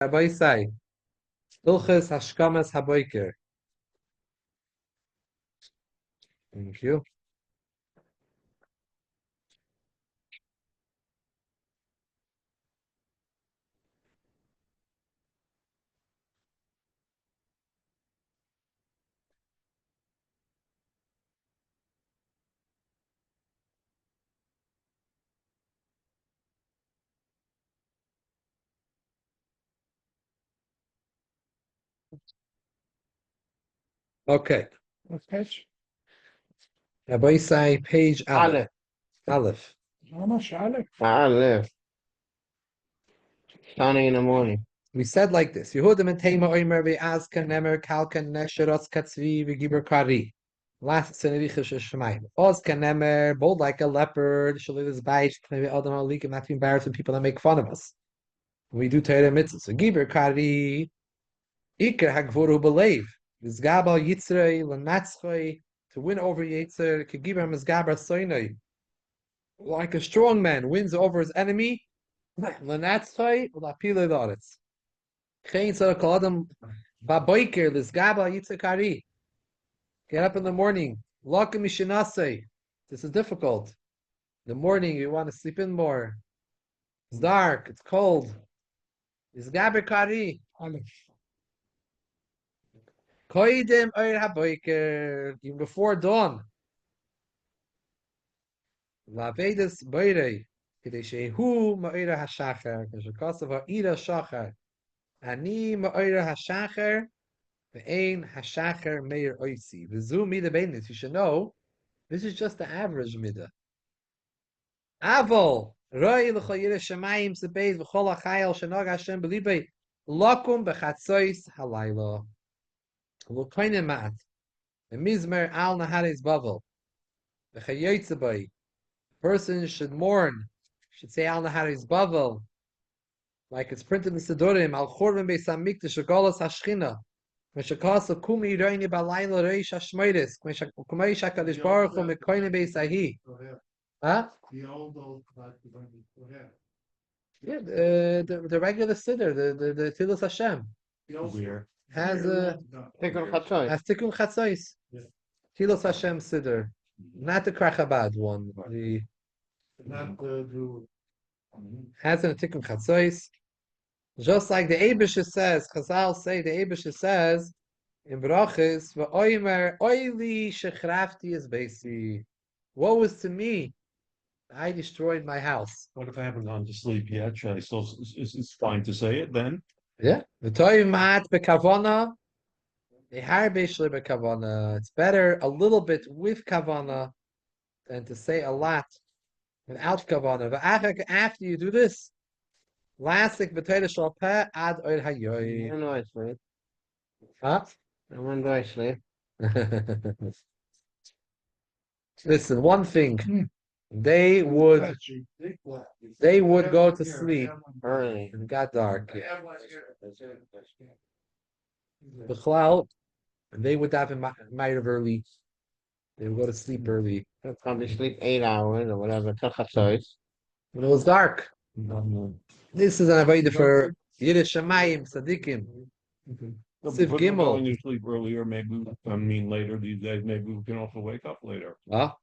Rabbi say, Hilchos Hashkomas Haboker. Thank you. Okay. What page? Rabbi say, page Aleph. Aleph. How much, Alec? Aleph. Starting in the morning. We said like this: Yehudim and Tema Oimer ve'Azkan Nemer Kalkan Nesheros Katzvi v'Giber Kari. Last Senedichus Shemayim. Ozkan Nemer, bold like a leopard. Shalilas Bait. Maybe Adam Alikim, not to embarrass when people that make fun of us. We do Torah mitzvahs. So Giber Kari. Iker Hagvoru Belev. Vizgabal Yitzrei Lenatzchoi. To win over Yitzer. Kegiber Mizgabar Soinoi. Like a strong man wins over his enemy. Lenatzchoi Ulapile Doretz. Get up in the morning. This is difficult. In the morning, you want to sleep in more. It's dark. It's cold. Even before dawn. Ani ma'ira hashacher ve'ein hashacher meir oisi. V'zu mida beinis. You should know, this is just the average mida. Avol, roi l'chol yireh shemayim sebeis v'chol ha'chayel shenog Hashem b'libei lakum b'chatzois halayla. L'koinem ma'at. V'mizmer al nahares bavel. V'chayotze b'y. Person should mourn, should say al nahares bavel, like it's printed in the Sidurim, al chorben beis hamikdash v'golas hashchina. Meshakasa kumi roini balayla reish hashmoides. Kumei shakadish baruch hu mekoine beis ahi. Huh? The old that you don't need to have. Yeah, the regular siddur, the Tfilas Hashem Where? has Tikkun Chatzos. has Tikkun Chatzos. Yeah. Tfilas Hashem siddur, not the Krachabad one. The Not do. has in a Tikkun Chatzos. Just like the Eibusha says, Chazal say the Eibusha says in Brachis, "V'oimer oili shechrafti is basi." Woe is to me! I destroyed my house. What if I haven't gone to sleep yet? Should I still? It's fine to say it then. Yeah, v'toiv ma'at bekavana, v'harbe shli bekavana. It's better a little bit with kavana than to say a lot without kavana. V'achak, after you do this, lasik v'toiv shalpeh ad oil hayoy. When do I sleep? Huh? And when do I sleep? Listen, one thing. They would go to sleep Early. and it got dark. B'chlal, and they would have might early. They would go to sleep early I'll probably sleep 8 hours or whatever till Chatzos. when it was dark. This is an avodah for Yiddish Shemayim Tzadikim. No, Siv but Gimel. Going to sleep earlier, maybe. I mean, later these days, maybe we can also wake up later. Huh?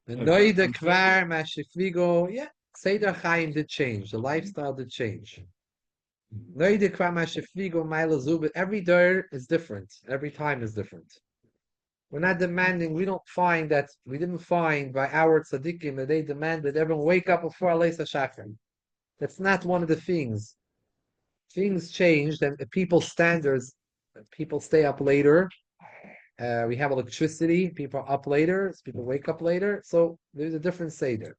The Noida Kvar Mashifligo, yeah, Seder Chaim did change. The lifestyle did change. Noida Kvar Mashifligo Mailazu, but every day is different. Every time is different. We're not demanding, we didn't find by our tzaddikim that they demand that everyone wake up before Aleis HaShachar. That's not one of the things. Things changed and people's standards, people stay up later. We have electricity, people are up later, so people wake up later, so there's a different seder.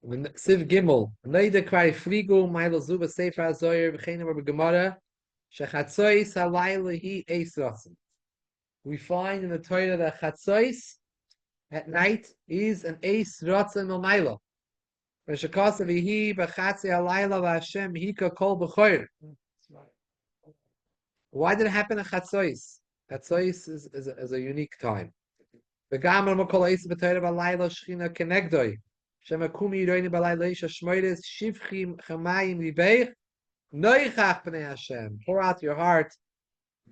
When Siv Gimel, Neide Krai Frigu, Mailo Zuba Sefer HaZoyer, V'chenim Rabbi Gemara, Shechatzois halayla hi eis ratzim. We find in the Torah that Chatzois at night is an eis ratzim l'mayla. V'shekasa v'hi b'chatzi halayla v'Hashem hika kol b'choyer. Why did it happen in Chatzois? Chatzois is a unique time. The Gamar Mokol Eis b'Torah v'Layla Shechina Kenegdoi. Shemakumi Yidoini Balai Leisha Shmoides Shivchim Chamayim Libeich Noichach Pnei Hashem. Pour out your heart.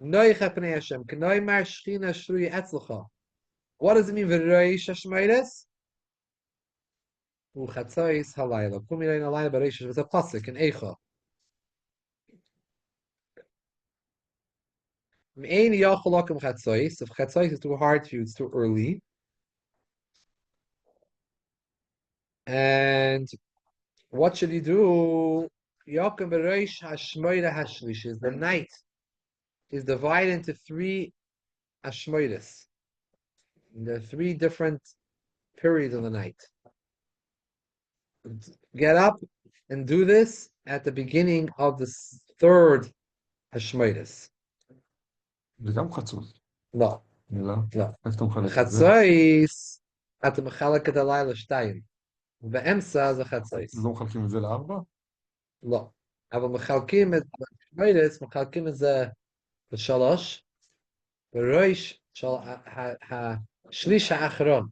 Noichach Pnei Hashem. Knoimar Shchina Shrui Etzlecha. What does it mean? V'roish Shmoides? Uchatzos Halayla. Kumi Yidoini Halayla Bareish. It's a pasuk in Eicha. If Chatzos is too hard for you, it's too early. And what should you do? Yokem Bereish Hashmoida Hashlish is the night is divided into 3 Hashmoidas. There are 3 different periods of the night. Get up and do this at the beginning of the 3rd Hashmoidas. זה גם חצות. לא. לא? לא. איך אתה מחלק את זה? חצויס, אתה מחלק את הלילה 2. באמצע זה חצויס. לא מחלקים את זה ל4? לא. אבל מחלקים את השמיידס, מחלקים את זה ל3, בראש של השליש האחרון.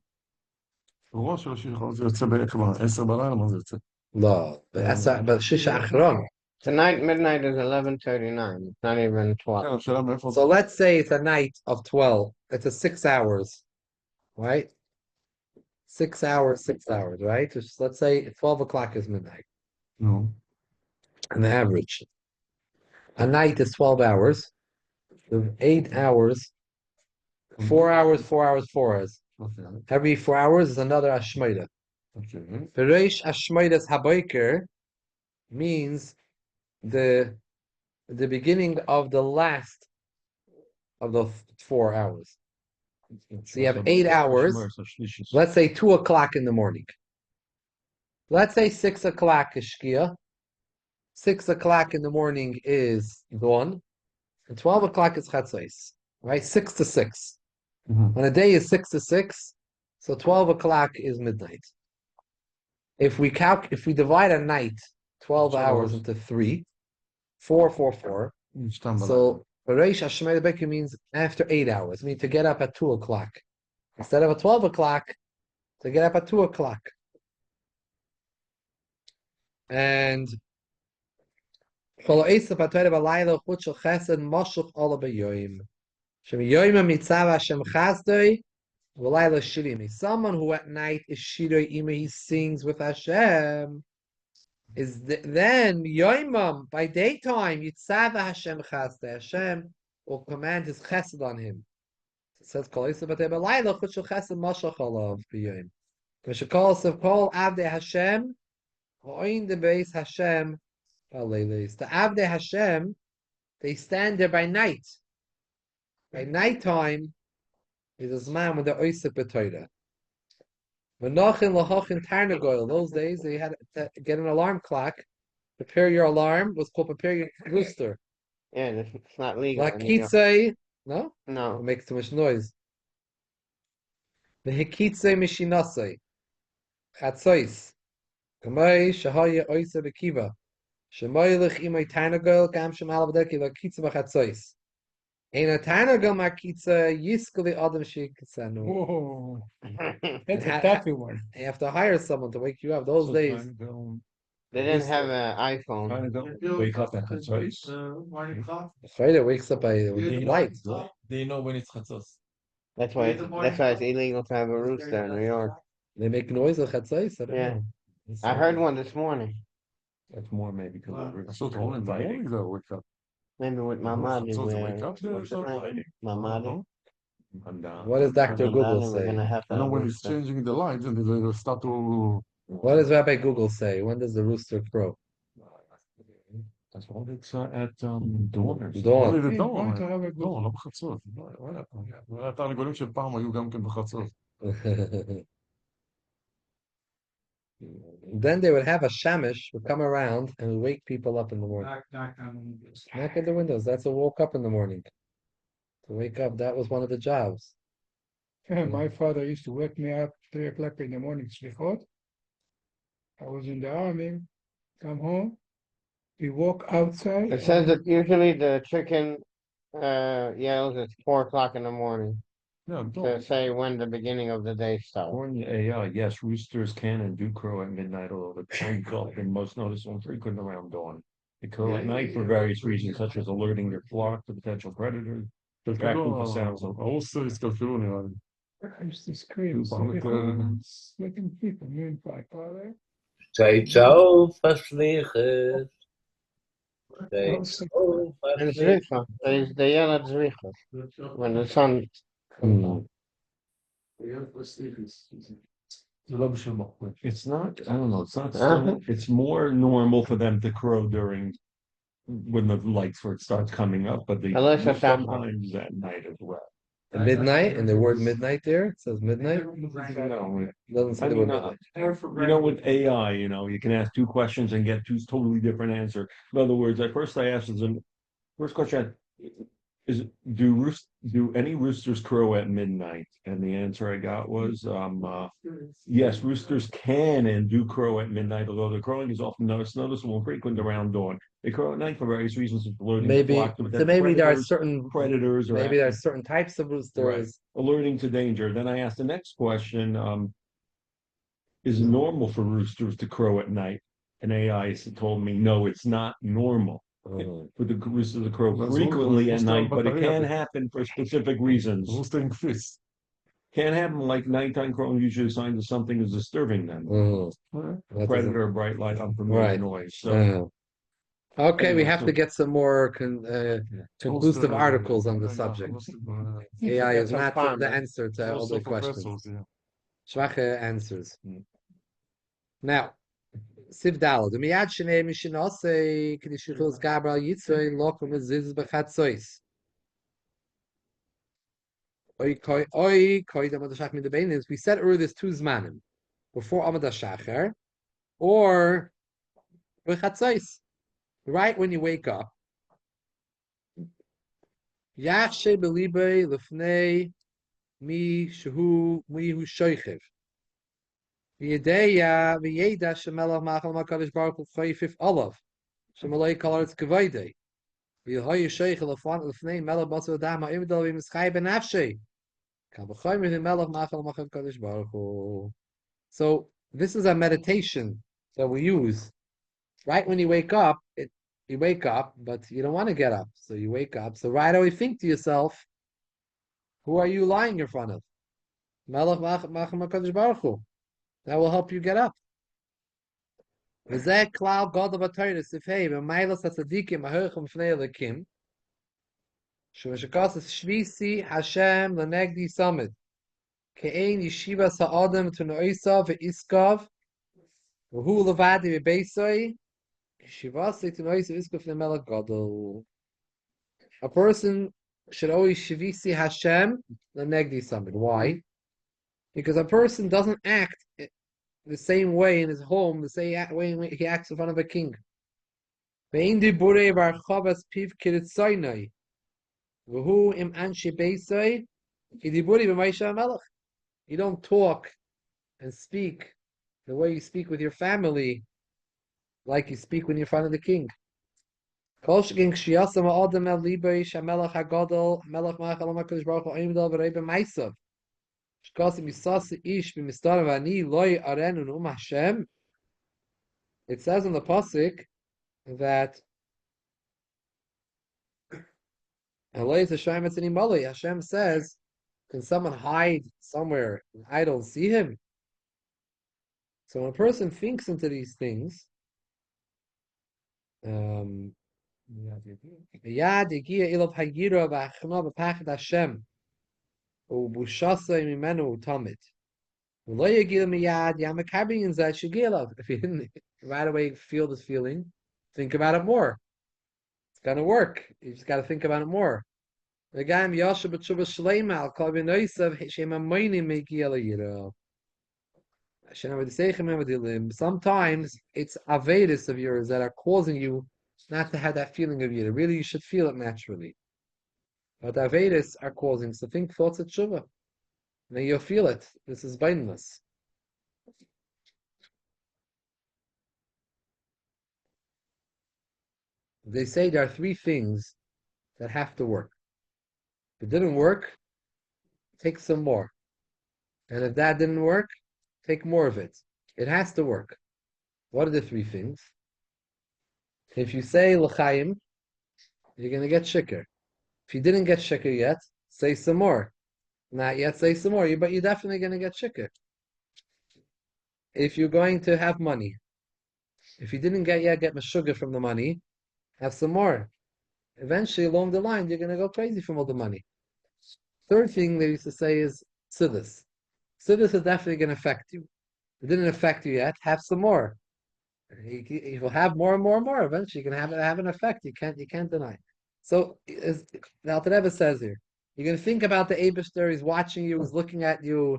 ראש של השליש האחרון זה יוצא כבר 10 בלילה, מה זה יוצא? לא, בשליש האחרון. Tonight, midnight is 11:39. It's not even 12. כן, השאלה מאיפה... So let's say it's a night of 12. It's a 6 hours, right? 6 hours, 6 hours, right? Just let's say 12 o'clock is midnight. נו. On the average. A night is 12 hours. 8 hours. 4 hours, 4 hours, 4 hours. אוקיי. Every 4 hours is another Ashmida. אוקיי. Bereish Ashmidas Haboker means the beginning of the last of the 4 hours. So you have 8 hours. Let's say 2 o'clock in the morning. Let's say 6 o'clock is Shkia. 6 o'clock in the morning is dawn. And 12 o'clock is Chatzos. Right? 6 to 6. When a day is 6 to 6, so 12 o'clock is midnight. If we divide a night 12 hours into 3, 4, 4, 4. So Bereish Hashemay Beki means after 8 hours. I mean to get up at 2 o'clock. Instead of at 12 o'clock, to get up at 2 o'clock. And someone who at night is shiroi ima, he sings with Hashem, is then yoimam by daytime yitzava Hashem chasdei, Hashem will command his chesed on him. It says kol yisrael b'tei b'layla chut shel chesed mashach alav b'yoyim. Kol avdei Hashem ha'oin de beis Hashem. The Avdei Hashem, they stand there by night. By nighttime is a man when they're oisik b'toida. Menachin lahachin tarnagoil. Those days they had to get an alarm clock. Prepare your alarm was called prepare your rooster. Yeah, it's not legal. Lakitze, no? No. It makes too much noise. The hikitze mishinasei. Chatzois. Kamei shahaya oisa b'kiva. Shemoylich imay tarnagol gam shemal b'derki lakitze b'chatzois. Ein a tarnagol makitze yiskuli adam shikitsanu. Whoa. That's a toughy one. You have to hire someone to wake you up. Those days, They didn't have an iPhone. Wake up at the choice. Friday wakes up by light. They know when it's chatzos. That's why it's illegal to have a rooster in New York. They make noise at chatzos. Yeah. I heard one this morning. That's more maybe because we're so tall and inviting. Wake up. Maybe with my mom. So to wake up, My mother. What does Dr. Google We're say? gonna have to I know have a when he's rooster. changing the lights and they start to. What does Rabbi Google say? When does the rooster crow? That's all it's at dawn. Dawn. Only the Going dawn. to have a good לא בחצות. התרנגולים של פעם היו גם כן בחצות. Then they would have a shamish would come around and wake people up in the morning. knock on the windows. Knock at the windows. That's what woke up in the morning. To wake up, that was one of the jobs. My father used to wake me up 3 o'clock in the morning, slichot. I was in the army, come home, we walk outside. It says that usually the chicken yells at 4 o'clock in the morning. No, to don't. say when the beginning of the day starts. According to AI, yes, roosters can and do crow at midnight, although the time clock and most noticeable and frequent around dawn. They crow at night for various reasons, such as alerting their flock to potential predators, distracting for sounds of I used to scream, Haboker. slicking people, me and my father. Steht auf, verslichert. Steht Also, auf, And verslichert. Zwicha, they yell at Zwicha when the sun. It's not, I don't know, it's not, Uh-huh. it's more normal for them to crow during when the light sort starts coming up, but they Unless it's at night. sometimes at night as well. The midnight, and the word midnight there, it says midnight. No, It doesn't say I the mean, word midnight. you know, with AI, you can ask two questions and get two totally different answers. In other words, at first I asked them, first question is, do any roosters crow at midnight? And the answer I got was, yes, roosters can and do crow at midnight, although the crowing is often noticeable and frequent around dawn. They crow at night for various reasons, including Maybe, flock to so potential maybe there are predators, certain predators, or maybe there are certain types of roosters. alerting to danger. Then I asked the next question, is it normal for roosters to crow at night? And AI told me, no, it's not normal for the roosters to crow frequently at night, but it can happen for specific reasons. Can't happen like nighttime crowing, usually a sign that something is disturbing them. That Predator, bright light, unfamiliar Right. noise. So Okay, we Yeah, have so- to get some more conclusive articles on the subject. AI is Some not farmers. the answer to all the questions. Schwache answers. Now, Siv Dal, the Miyad Shnei Mishinose, Kedishichos Gabriel Yitzvei, Lokum Ziz Bechatzois. We said earlier there's two Zmanim, before Amad HaShacher, or Bechatzois, right when you wake up. Yachshe Belibe Lefnei Mi Shehu Mihu Shoichev. V'yedeya v'yeda shemelach machal makadosh baruch hu chayfif olav shemalei kolaretz kavayde v'yehoyu sheich elafan elfnei melach basu adam ha'imdal v'mischai benafshei kavachayim v'yim melach machal makadosh baruch hu. So this is a meditation that we use right when you wake up. You wake up, but you don't want to get up, so you wake up. So right away, think to yourself, who are you lying in front of? Melach machal makadosh baruch hu. That will help you get up. V'zeh klal gadol b'Torah sifhei v'maylas hatzadikim ha'hochim fnei elikim shuv'shakas shvisi Hashem l'negdi samid ke'ein yeshiva sa'adam t'noisa v'iskav v'hu levadi v'beisoi shivasi t'noisa v'iskav fnei melech gadol. A person should always shvisi Hashem l'negdi samid. Why? Because a person doesn't act the same way in his home, the same way he acts in front of a king. You don't talk and speak the way you speak with your family, like you speak when you're in front of the king. It says in the pasuk that Hashem says, can someone hide somewhere and I don't see him? So when a person thinks into these things, if you didn't right away feel this feeling, think about it more. It's gonna work. You just gotta think about it more. Sometimes it's avedis of yours that are causing you not to have that feeling of yira. Really, you should feel it naturally. But avedis are causing, so think thoughts of tshuva. Then you'll feel it. This is bindless. They say there are three things that have to work. If it didn't work, take some more. And if that didn't work, take more of it. It has to work. What are the three things? If you say l'chaim, you're going to get shikr. If you didn't get shikr yet, say some more. Not yet, say some more. But you're definitely going to get shikr. If you're going to have money, if you didn't get yet, get mashuga from the money, have some more. Eventually, along the line, you're going to go crazy from all the money. Third thing they used to say is siddhis. Siddhis is definitely going to affect you. It didn't affect you yet, have some more. You will have more and more and more. Eventually, you can have an effect. You can't deny. So, as the Alter Rebbe says here, you're going to think about the Eibishter. He's watching you. He's looking at you.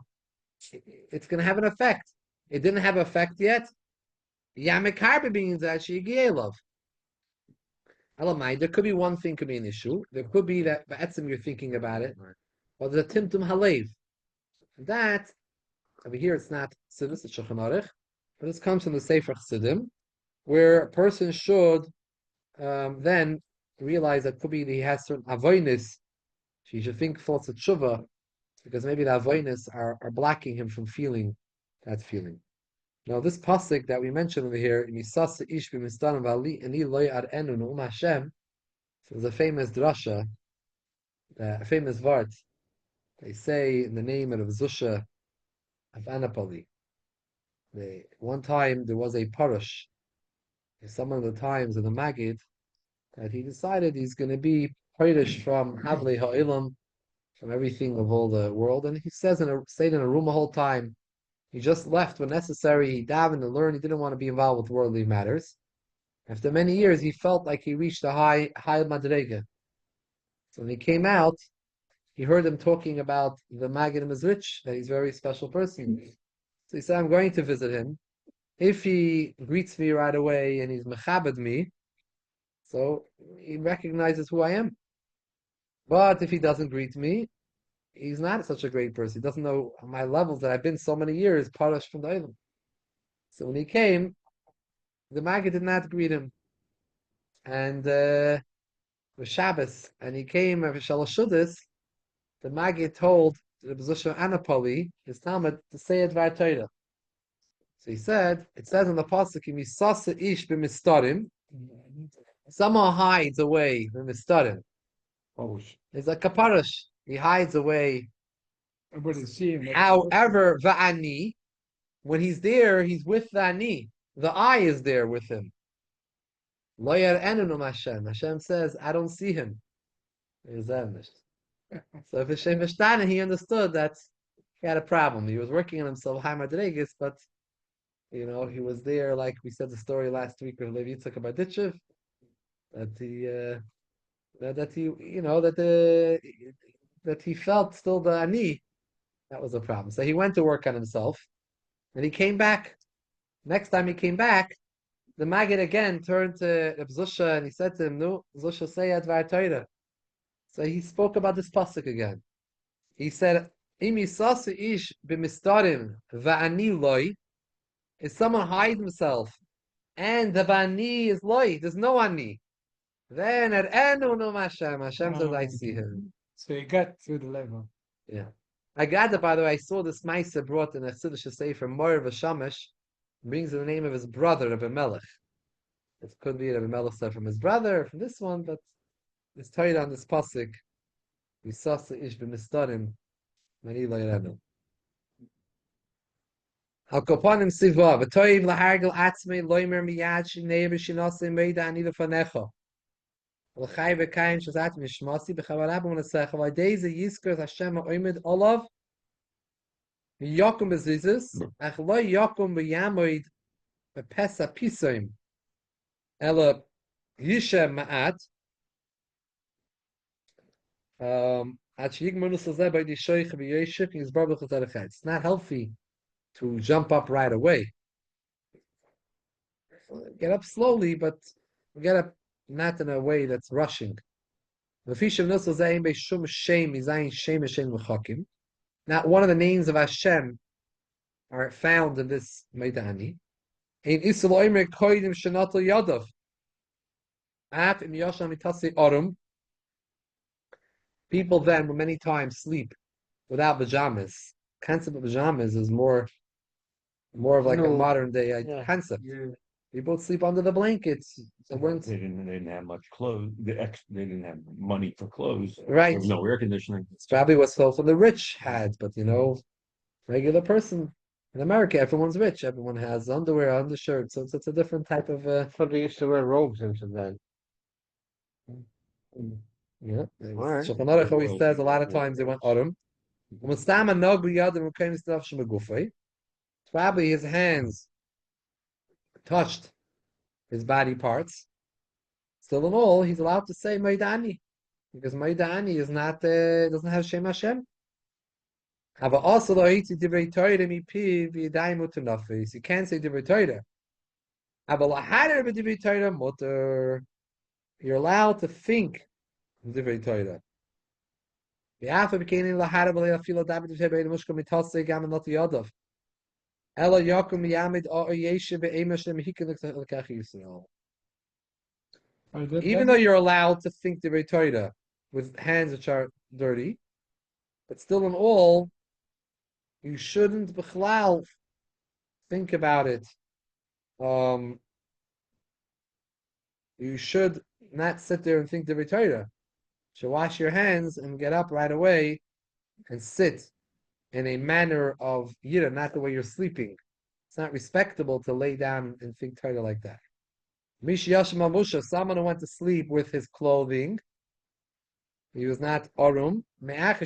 It's going to have an effect. It didn't have effect yet. Yamek harbe means actually love. There could be one thing, could be an issue. There could be that you're thinking about it, or there's a timtum halev. That over here, it's not Siddur, it's Shulchan Aruch, but this comes from the Sefer Chassidim, where a person should then realize that could be that he has certain avoinus. He should think thoughts of tshuva, because maybe the avoinus are blocking him from feeling that feeling. Now, this pasuk that we mentioned over here, Misasa ish b'mistanim v'ali ani loy ar enu nu'um Hashem, is a famous drasha, a famous vart. They say in the name of Zusha of Anapoli. One time there was a parush, some of the times in the Magid, that he decided he's going to be Parish from Havle Ha'ilam, from everything of all the world, and he says stayed in a room the whole time. He just left when necessary. He davened and learned. He didn't want to be involved with worldly matters. After many years, he felt like he reached a high madrega. So when he came out, he heard him talking about the Maggid Mizrich, that he's a very special person. So he said, I'm going to visit him. If he greets me right away and he's mechabed me, so he recognizes who I am. But if he doesn't greet me, he's not such a great person. He doesn't know my levels that I've been so many years, Parash from the Olam. So when he came, the Maggid did not greet him. And it was Shabbos, and he came for Shalosh Shuddis. The Maggid told the Bezusha Anapoli, his Talmud, to say Advar Torah. So he said, it says in the pasuk, "Misasa ish b'mistarim." Someone hides away b'mistarim. It's like a parash. He hides away. Everybody see him. However, va'ani, when he's there, he's with the ani. The eye is there with him. Lo yar'enunu Hashem. Hashem says, I don't see him. So if Hashem Mishtana, he understood that he had a problem. He was working on himself, high madregas, but he was there, like we said the story last week with Levi Yitzchak about Ditchev, that he felt still the ani. That was a problem. So he went to work on himself, and he came back. Next time he came back, the Maggid again turned to Zusha and he said to him, "No, Zusha say Advar Torah." So he spoke about this pasuk again. He said, "Imi sasu ish b'mistarim va'ani loy." If someone hides himself, and the va'ani is loy, there's no ani. Then at enu no Hashem. Hashem says, "I see him." So he got to the level. Yeah, I got it. By the way, I saw this Maisa brought in a Chiddush Sefer Moir v'Shamash, brings the name of his brother Rabbi Melech. It could be Rabbi Melech said from his brother, from this one, but it's tied on this pasuk. We saw ish b'mistarim mani lo yarenu. Al kopanim siva v'toiv lahargel atzmei loimer miyad shinei b'shinasei meida ani lefanecha l'chai v'kayim shazat mishmasi b'chavarab u'nesecha v'adei ze yizker Hashem ha'omed olav v'yokum b'zizis ach lo yokum b'yamoid b'pesa pisoim ela yishem ma'at it's not healthy to jump up right away. Get up slowly, but get up not in a way that's rushing. Not one of the names of Hashem are found in this Maidani. People then will many times sleep without pajamas. Concept of pajamas is more of like a No. modern day Yeah. concept. People sleep under the blankets. They didn't have much clothes. They didn't have money for clothes. Right. There was no air conditioning. It's probably what also the rich had, but regular person in America, everyone's rich. Everyone has underwear, undershirts, so it's a different type of So they used to wear robes into bed. yeah. Alright. Shulchan Aruch always says a lot of times they went autumn. Probably his hands touched his body parts. Still in all, he's allowed to say Maidani. Because Maidani is not doesn't have Shem Hashem. Aber also lo hitzi divrei Torah mi piv yadayim utanafis. You can't say divrei Torah. Aber lahader b'divrei Torah mutter. You're allowed to think divrei Torah. V'afa b'keinin lahader b'lei afilo david v'shei b'ei mushka mitasei gam and not yadav. Ela yakum yamid o yeshe be'ema shem hikin l'kach Yisrael. Even though you're allowed to think divrei Torah with hands which are dirty, but still in all, you shouldn't b'chlal think about it. You should not sit there and think divrei Torah. You should wash your hands and get up right away and sit in a manner of yira, not the way you're sleeping. It's not respectable to lay down and think Torah like that. Mish Yashim Amusha, someone who went to sleep with his clothing, he was not arum. If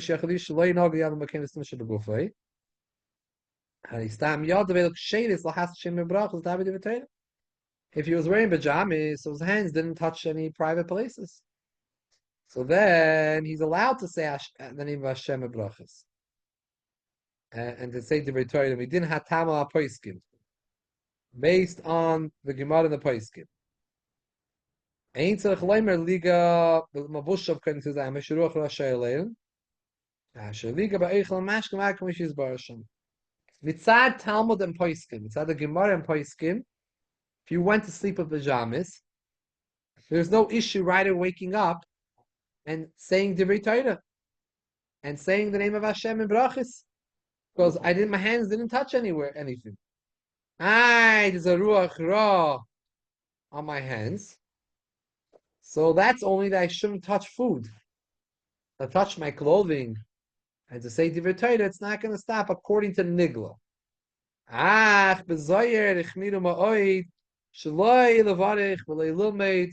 he was wearing pajamas, so his hands didn't touch any private places. So then he's allowed to say the name of Hashem brachas. And to say Divrei Torah, we didn't have Tama Poiskim. Based on the Gemara and the Poiskim. Ein tzarich leimer liga b'mavushav kan to zayim meshuruach rashay leil. Asher liga ba'eichel mashkem akum ish yizbarashim. Mitzad Talmud and Poiskim, mitzad the Gemara and Poiskim, if you went to sleep with pajamas, there's no issue right away waking up and saying Divrei Torah and saying the name of Hashem in brachis, because my hands didn't touch anything. There's a ruach ra on my hands. So that's only that I shouldn't touch food. To touch my clothing and to say Divrei Torah, it's not going to stop according to Nigla. B'zoyer ichmiru ma'oid shaloi levarich v'lei lilmeid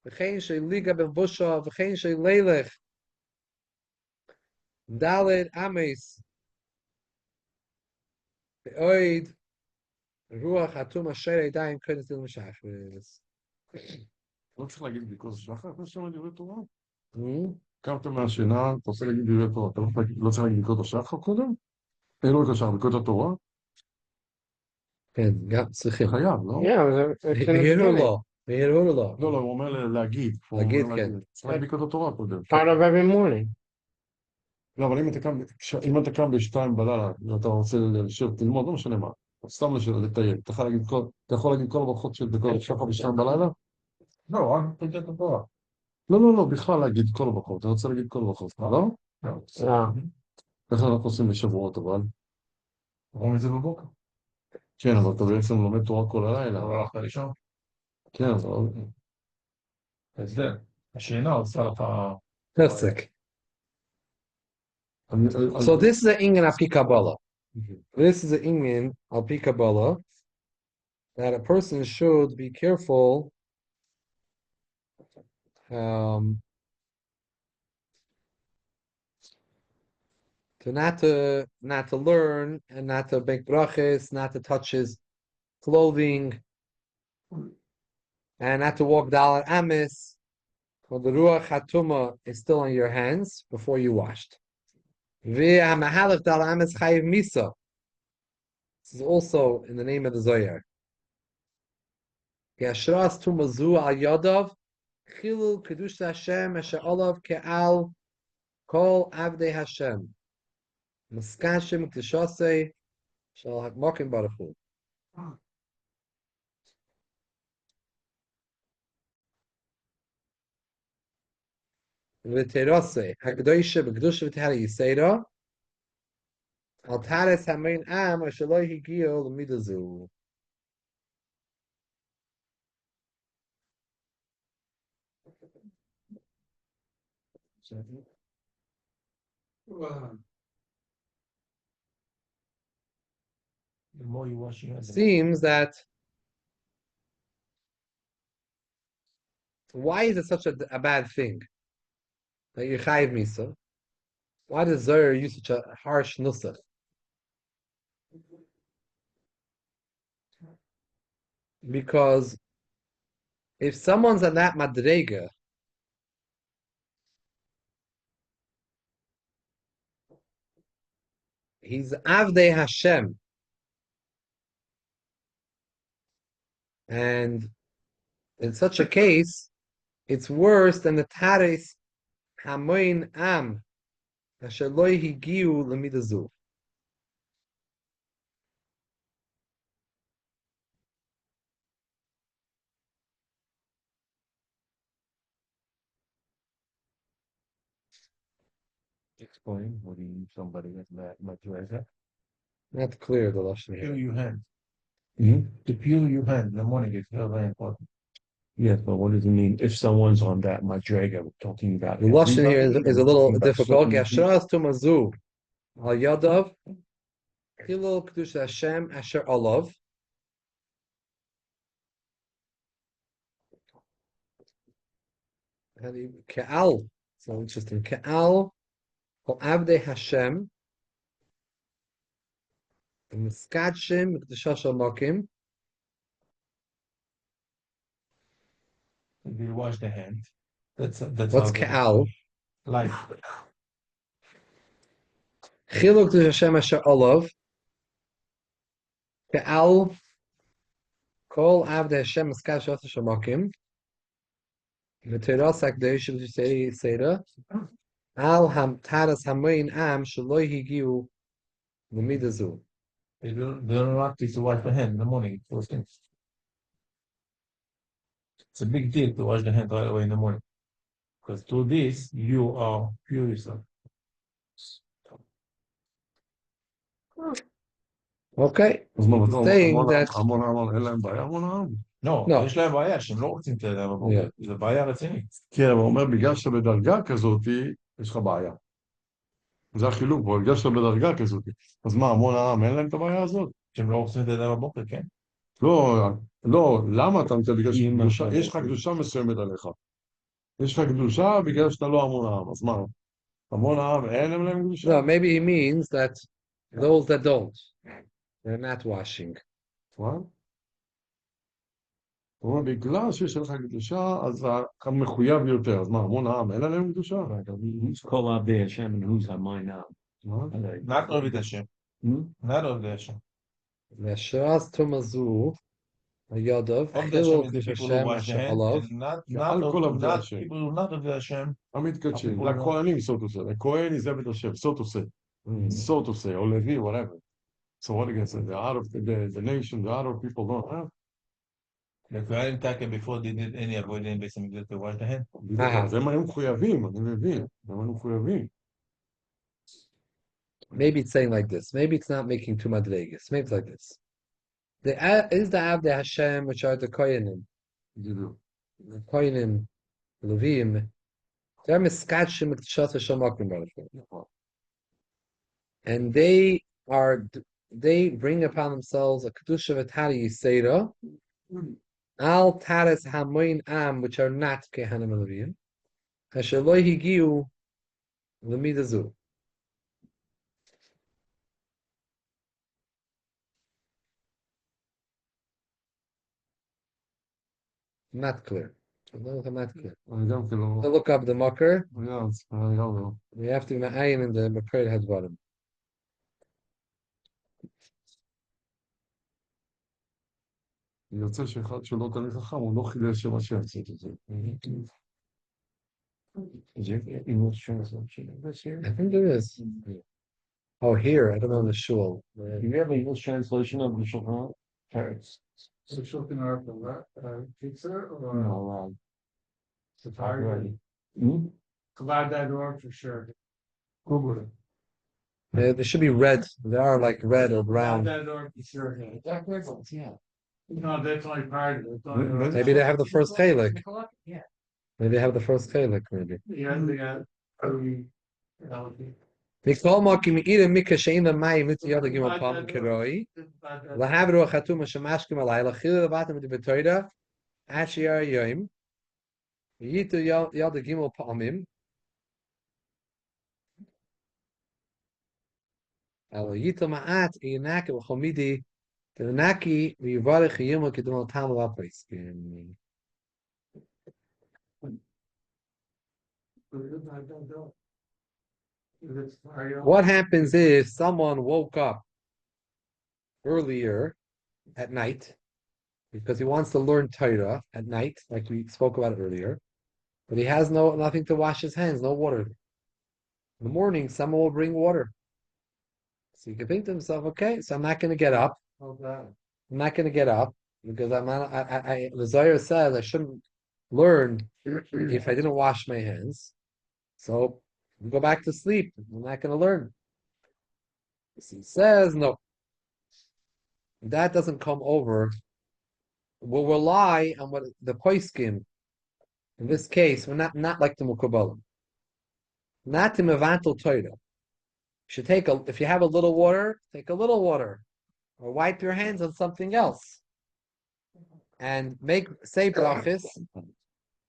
v'chein she'liga ben busha v'chein she'leilech daled ames v'oid ruach hatum asher yadayim kodesh dil mishachris. לא צריך להגיד בקודש שחר, אתה שם דברי תורה? קמת מהשינה, אתה רוצה להגיד דברי תורה, אתה לא צריך להגיד בקודש שחר קודם? לא בקודש שחר, בקודש התורה? כן, גם צריכים. חייב, לא? והעירו לו. לא, הוא אומר להגיד. להגיד, כן. צריך להגיד בקודש התורה קודם. Part of every morning. לא, אבל אם אתה קם בשתיים בלילה, ואתה רוצה לשבת, ללמוד, לא משנה מה, סתם לטייל, אתה יכול להגיד כל הברכות של בקודש שחר בשתיים בלילה? לא, רק תגיד את התורה. לא, בכלל להגיד כל הברכות, אתה רוצה להגיד כל הברכות, לא? לא. איך אנחנו עושים בשבועות, אבל? אומרים את זה בבוקר. כן, אבל אתה בעצם לומד תורה כל הלילה. אבל הלכת לישון. כן, אבל... הסדר. השינה עושה לך... Perfect. So this is an Inyan Api Kabbalah. This is an Inyan Api Kabbalah that a person should be careful to not to learn and not to make brachas, not to touch his clothing, and not to walk dalar amis. When the ruach hatuma is still on your hands before you washed. V'hamahalach dalar amis chayiv misa. This is also in the name of the Zohar. Yashras tumazu al yadav chilu kedush Hashem asher olav ke'al kol avdei Hashem. Maskashim k'shosei shal hakmokim baruch hu. V'terose hakdoishe b'kedusha v'tehara yisera Al tares hamein am asher lo higio l'mida zu. The more you wash your hands, Seems that why is it such a bad thing that you chayiv misa? Why does Zohar use such a harsh nusach? Because if someone's at that madrega, he's avdei Hashem, and in such a case, it's worse than the tares hamoin am asher lo higiu l'midazu. Explain, what do you mean somebody that's much better? Not clear the lashon peel here. your hand. Hmm? To peel your hand in the morning is very, very important. Yes, but what does it mean if someone's on that madrega? We're talking about The lashon here everybody, is a we're little talking about difficult. certain people? Yashras tumazu al yadav hilul kedusha Hashem asher olav. Ke'al, so interesting. Ke'al or avdei Hashem miskadshim kedusha shel makim. If you wash the hand, that's What's how the ke'al? life. Chiluk to Hashem asher olav. Ke'al kol avdei Hashem miskad shel makim. V'teras hakdeish v'tisei seira. Al ham taras hamoin am shaloi higiu l'midazu. They don't like to wash the hand in the morning. First thing. It's a big deal to wash the hand right away in the morning. Because through this, you are pure yourself. Okay, אז מה, saying that המון העם, אין להם בעיה המון העם? לא, No. יש להם בעיה שהם לא רוצים את זה בבוקר. זה בעיה רצינית. כן, אבל הוא אומר, בגלל שאתה בדרגה כזאת, יש לך בעיה. זה החילוק פה, בגלל שאתה בדרגה כזאת. אז מה, המון העם, אין להם את הבעיה הזאת? שהם לא רוצים את זה בבוקר, כן? לא, לא, למה אתה נותן? בגלל אם שיש לך קדושה מסוימת עליך. יש לך קדושה בגלל שאתה לא המון העם, אז מה? המון העם, אין להם קדושה? no, maybe he means that those that don't, they're not washing. מה? הוא אומר, בגלל שיש לך קדושה, אז אתה מחויב יותר. אז מה, המון העם, אין להם קדושה? Who's called out there, Hashem, and who's on mine now? מה? not אוהב את השם. not אוהב את השם. V'asheras tumazu hayadav Of the Hashem chiluk is the to people who Hashem wash their asher hands, olav. and not כל עבדי not השם. people who not of the Hashem. המתקדשים, לכהנים סוטוסה, לכהן עזב את השם, סוטוסה, סוטוסה, or Levi, whatever. So what against it? The out of the nation, the out of people don't have. The Kohanim Taka before they did any avoiding based on to wash the hand. אז הם היו מחויבים, אני מבין, הם היו מחויבים. Maybe it's saying like this. Maybe it's not making too much Vegas. Maybe it's like this. Is the Avdei Hashem, which are the Koyanim, בדיוק. the Koyanim, Levim, they're miskatshim with Shas Hashem Makim Baruch Hu. And they bring upon themselves a kedusha v'tari yisera al tares hamoin am, which are not kehanim and levim, asher lo higiu l'midazu. Not clear. Not clear. אני גם כן לא... To look up the makar, אני גם לא... we have to be ma'ayin in the makar head bottom. יוצא שאחד שלא תלמיד חכם, הוא לא חידש שם השם. Is there English translation of this here? I think there is. Oh, here, I don't know the shul. Do you have an English translation of the Shulchan? Parents. So Shulchan Aruch, pizza or No, Safari? Hmm? Glad.org for sure. Google it. They should be red. They are like red or brown. Yeah. No, that's only part of it. Maybe they have the first chalik. Maybe they have the first chalik, maybe. Yeah, they got. Mikol mokim ira mika shein la mayim mit yada gimel pam keroi. Lahavru chatum shemashkim alayla chil levatem mit betoida. Ashiyar yoim. Yitu yada gimel pamim. Al yitu ma'at yinaki v'chomidi. Tenaki v'yivarech yimel kidum tam lapis. What happens if someone woke up earlier at night because he wants to learn Torah at night, like we spoke about earlier, but he has nothing to wash his hands, no water. In the morning, someone will bring water. So you can think to himself, okay, so I'm not going to get up. I'm not going to get up because the Zohar says I shouldn't learn if I didn't wash my hands. So go back to sleep. I'm not going to learn. He says, no. That doesn't come over. We'll rely on what the poiskim, in this case, we're not like the Mukabalim. Not the Mevantel Torah. If you have a little water, take a little water. Or wipe your hands on something else. And say brachis,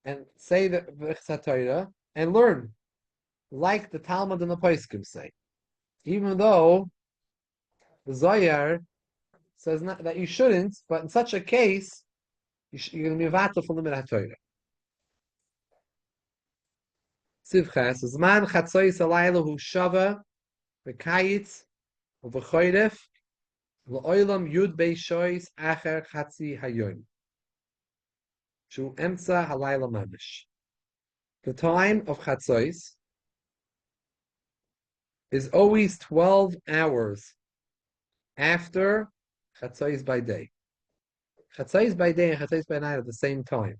and say the V'chsat Torah, and learn. Like the Talmud and the Poskim say. Even though the Zohar says that you shouldn't, but in such a case, you're going to be vatal from the Minat Torah. Sivchas, Zman Chatzois Alayla Hu Shava, V'kayitz, V'choyref, V'oilam Yud Bei Shois Acher Chatzi Hayoim. Shu Emtza Halayla Mamish. The time of Chatzois is always 12 hours after Chatzos by day. Chatzos by day and Chatzos by night at the same time.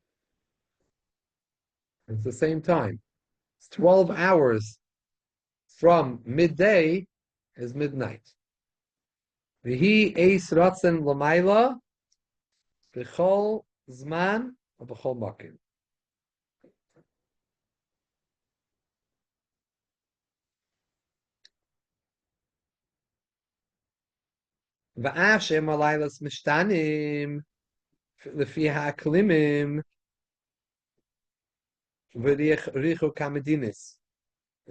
It's the same time. It's 12 hours from midday is midnight. V'hi eis ratzen l'mayla b'chol zman or b'chol makim. V'af she'em alaylas mishtanim lefi ha'aklimim v'richu kamedinis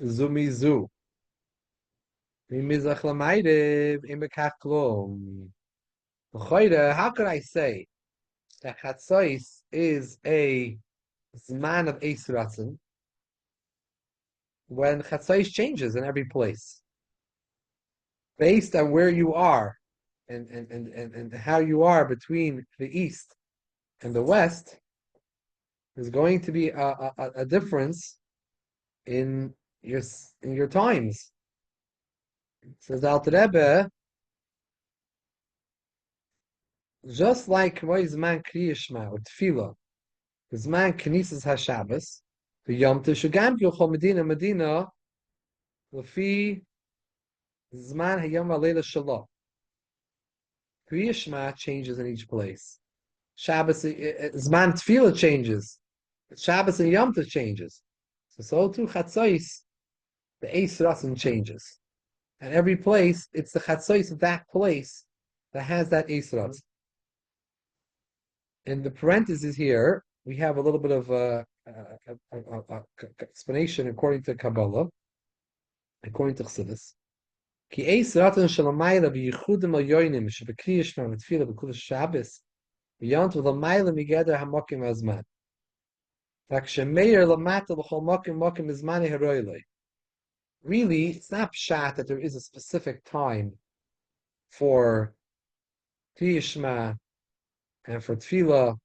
zu mizu mimizach l'mayrev im bekach klom. How could I say that Chatzos is a zman of Eis Ratzon when Chatzos changes in every place based on where you are and how you are between the east and the west? There's going to be a difference in your times. It says the Alter Rebbe, just like Zman Kriyishma or Tefillah, the Zman Knesses HaShabbos, the Yom Tov Shugam Yochol Medina Lefi Zman Hayom Alayla Shalom. Kriyishma changes in each place. Shabbos, Zman Tefillah changes. Shabbos and Yom Tov changes. So too Chatzos, the Eis Ratzon changes. And every place, it's the Chatzos of that place that has that Eis Ratzon. In the parentheses here, we have a little bit of explanation according to Kabbalah, according to Chassidus. Ki Eis Ratzon shalamayla v'yichudim al yoinim shebekriishma v'tfila v'kudash Shabbos v'yont v'lamayla migeder hamakim azman. Really, it's not pshat that there is a specific time for Kriyishma and for Tefillah.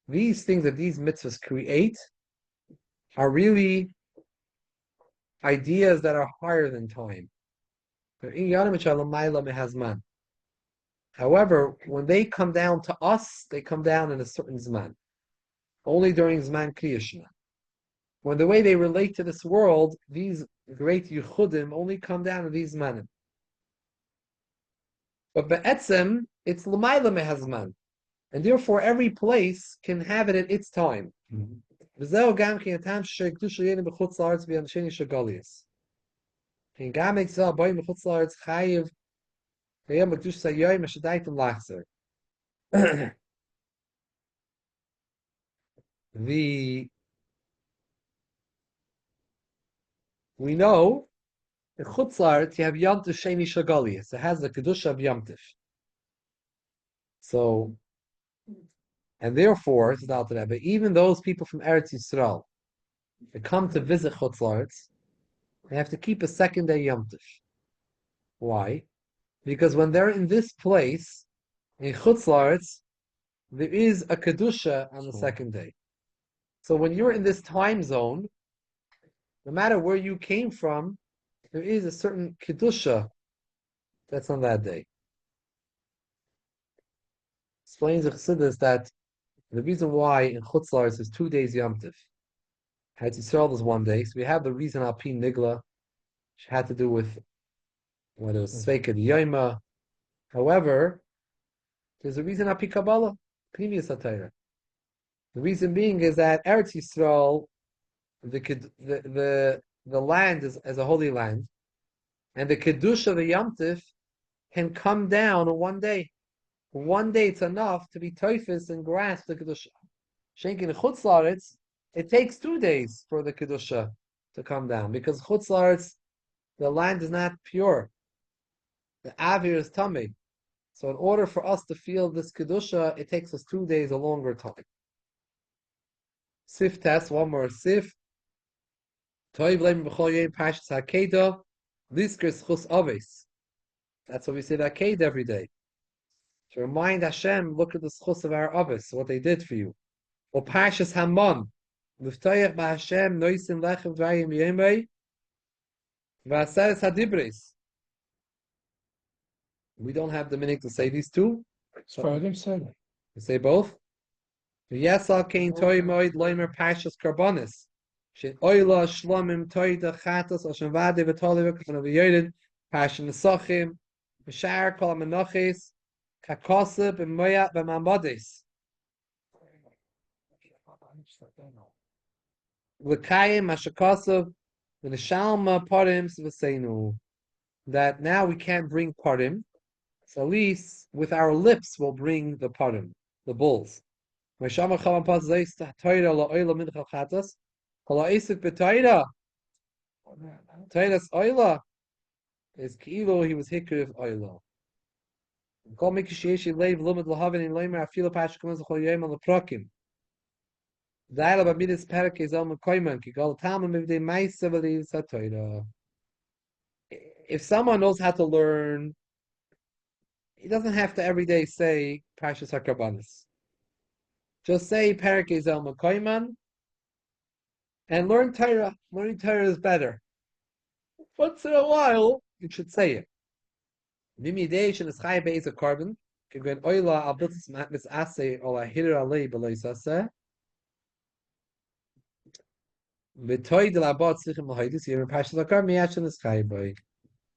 These things that these mitzvahs create are really ideas that are higher than time. However, when they come down to us, they come down in a certain zman. Only during Zman Kriyishma. When the way they relate to this world, these great Yechudim only come down in these zmanim. But be'etzem, it's l'mayla mehazman. And therefore, every place can have it at its time. וזהו גם כן הטעם שקדושה יהיה בחוץ לארץ באנשי שגליוס. כן, גם אצל הבאים בחוץ לארץ חייב קיים בקדושה היום השדייתם להחזר. We know in Chutz La'aretz you have Yom Tov Sheni Shagalius. It has the kedusha of Yom Tov. So, and therefore, it's not that. But even those people from Eretz Yisrael that come to visit Chutz La'aretz, they have to keep a second day Yom Tov. Why? Because when they're in this place in Chutz La'aretz, there is a kedusha on the second day. So when you're in this time zone, no matter where you came from, there is a certain kedusha that's on that day. Explains the Chassidus that the reason why in Chutz La'aretz is 2 days Yom Tov, Eretz Yisrael is 1 day. So we have the reason Al Pi Nigla, which had to do with whether it was Sveika Yoma. However, there's a reason Al Pi Kabbalah, Pnimius HaTorah. The reason being is that Eretz Yisrael, the land is as a holy land, and the kedusha of the Yom Tov can come down in 1 day. 1 day it's enough to be toifus and grasp the kedusha. Shenkin in Chutz La'aretz, it takes 2 days for the kedusha to come down because Chutz La'aretz, the land is not pure. The avir is tummy. So in order for us to feel this kedusha, it takes us 2 days, a longer time. Sif test, one more sif. Toiv leim b'chol yom pashas hakeda, liskers chus aves. That's what we say that Ked every day. To remind Hashem, look at the schus of our aves, what they did for you. Or pashas hamon, l'ftayach b'Hashem noisim lechem dvayim yemei, v'aseres hadibres. We don't have the meaning to say these two. Sfaradim said it. We say both. V'yasal kein toy moed loimer pashas karbonis. Shin oila shlomim toida chatas al shem vade v'toli v'kafan v'yoyed passion nesachim v'shar kol amenoches kakosib b'moyat b'mambades v'kayim mashakosib v'neshalma parims v'seinu. That now we can't bring parim, so at least with our lips we'll bring the parim, the bulls. V'shama chalam pas zeis toida la oila minchal chatas. B'Torah. Torah's oila is kilo. He was hikr of oila. Kol mikisheshi leiv lumad lahavin in leimer afila Hashkomas l'chol yom al prakim. Daila b'midas perak is al mekoyman ki gal talmud mivdei ma'isa v'leiv saTorah. If someone knows how to learn, he doesn't have to every day say Parshas HaKarbanis. Just say perak is al mekoyman. And learn Torah. Learning Torah is better. Once in a while, you should say it. Mimidation is chai beis a carbon. Kigwen oila al biltis matmis ase ola hirir alei beloy sase. V'toy de la bot sichim l'hoidis yevim pashas akar miyachin is chai boy.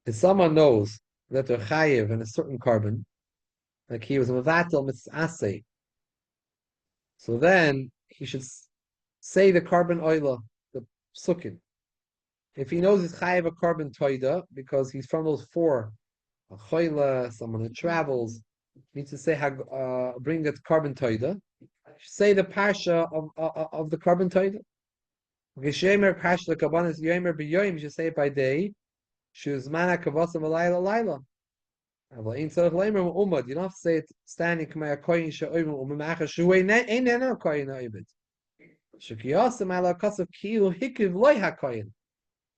If someone knows that they're chayiv in a certain carbon, like he was mevatel mitzvah ase, so then he should say the carbon oila, the sukin. If he knows he's chayiv a carbon toida, because he's from those 4, a choila, someone who travels, needs to say bring it carbon toida. Say the parsha of the carbon toida. Geshemer parsha the kabbanis yomer b'yoyim. You should say it by day. Shuzmana kavasam alayla layla. You don't have to say it standing.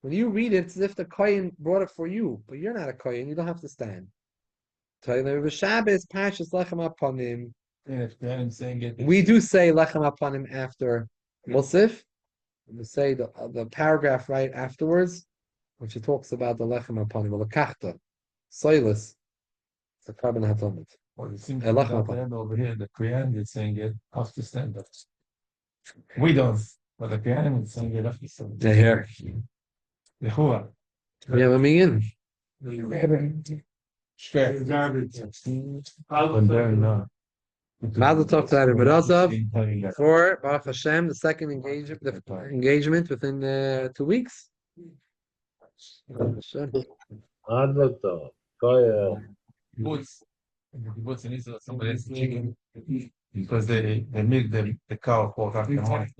When you read it, it's as if the kohen brought it for you, but you're not a kohen. You don't have to stand. We do say lechem apanim after Musaf. We say the paragraph right afterwards, which it talks about the lechem apanim, or the kachta, soilus. It's a carbon hatomit. Well, it seems like over here, the Korean is saying it has to stand up. We don't, but the Korean is saying it has to stand up. The hair. The Hua. Yeah, I mean, We haven't Stress. And then, Mazel tov to Rabbi Razov for Baruch Hashem, the second engagement within 2 weeks. Sure. Mazel tov. Koyach. Kibbutz. In the kibbutz in Israel, somebody has chicken because they milk the cow 4 o'clock in the morning.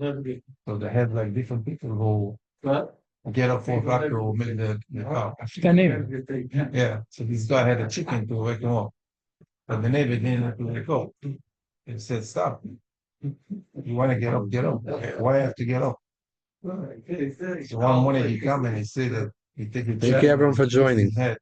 So they have like different people who get up 4 o'clock to milk the cow. Shtanim. Yeah, so this guy had a chicken to wake him up. But the neighbor didn't have to wake up. He said, stop. You want to get up, get up. Why have to get up? So one morning he come and he said that he take a Thank you everyone for joining. Head.